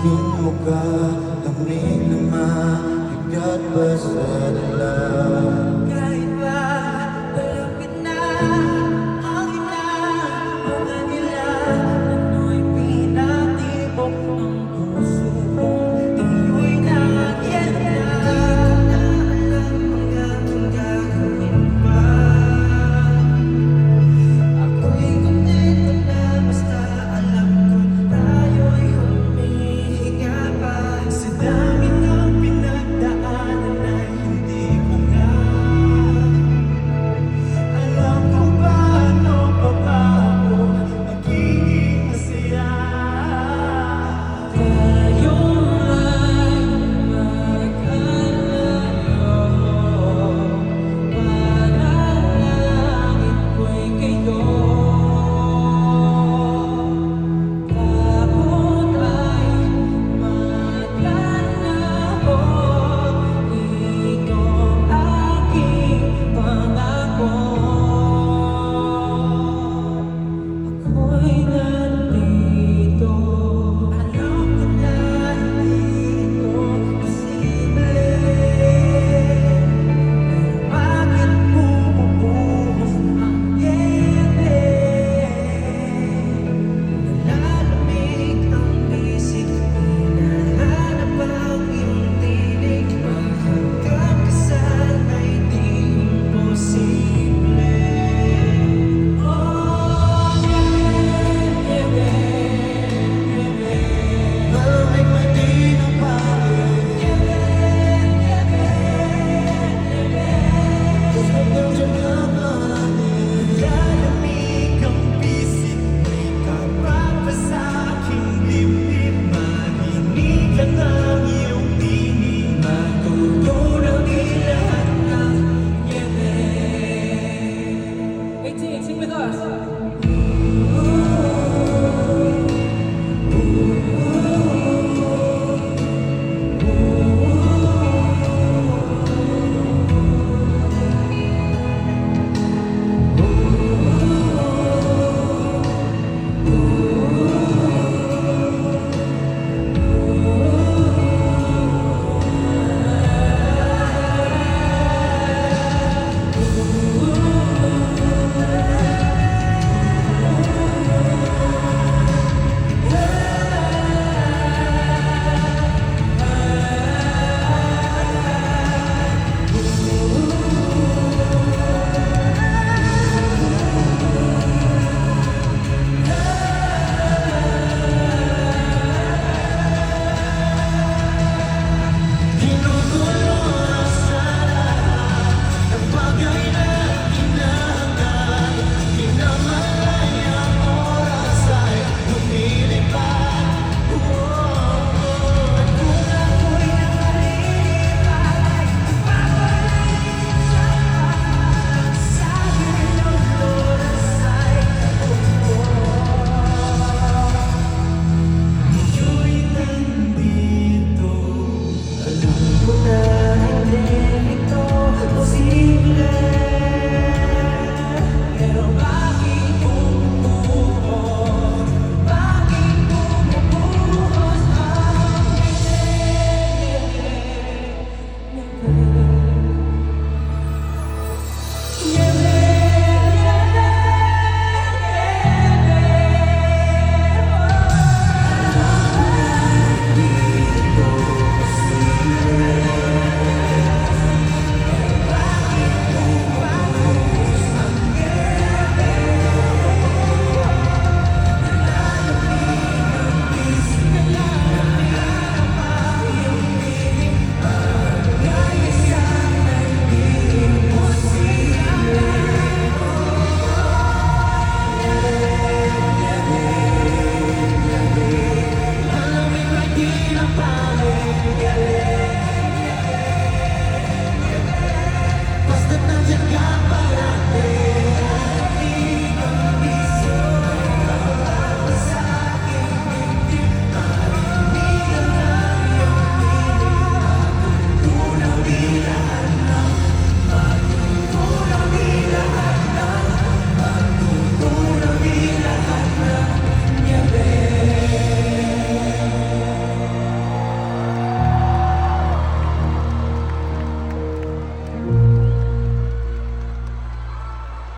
Aking mukha, lamig naman, bigat ba sa dala? Kahit ba malapit na ang ilan o kanila, ano'y pinatibok ng puso kong iyo'y nakakyan na. Alam mga aking gagawin pa. Ako'y kontento na basta alam ko tayo'y humihinga pa. Sa dami ng pinagdaanan ay hindi ko na alam kung paano pa ba ako magiging masaya. Tayo ay magkalayo, panalangin ko'y kayo. Takot ay maglalaho, itong aking pangako. Ako'y nandito, alam ko na hindi ito posible. Pero bakit bumubuhos ang yebe? Nalalamig ang bisig, hinahanap ang iyong tinig. Mahanggang ka sana'y di imposible. Oh, yebe, yebe, Malamig na di na pangit, gusto kong siyagabanin. nalalamig ang bisig, may kapapa sa aking dibdib. Marinig lang ang iyong tinig, matutulog lahat ng yebe. 18, sing with us. Ginugulo ang lahat ng bagay na hinahangad. Minamalay ang oras ay lumilipad. At kung ako'y nakalilipat ay papalayin siya. Sabi ng oras ay Iyo'y nandito, alam ko na hindi ito posible. Pero bakit bumubuhos? Bakit bumubuhos ang malamig na di na pangit.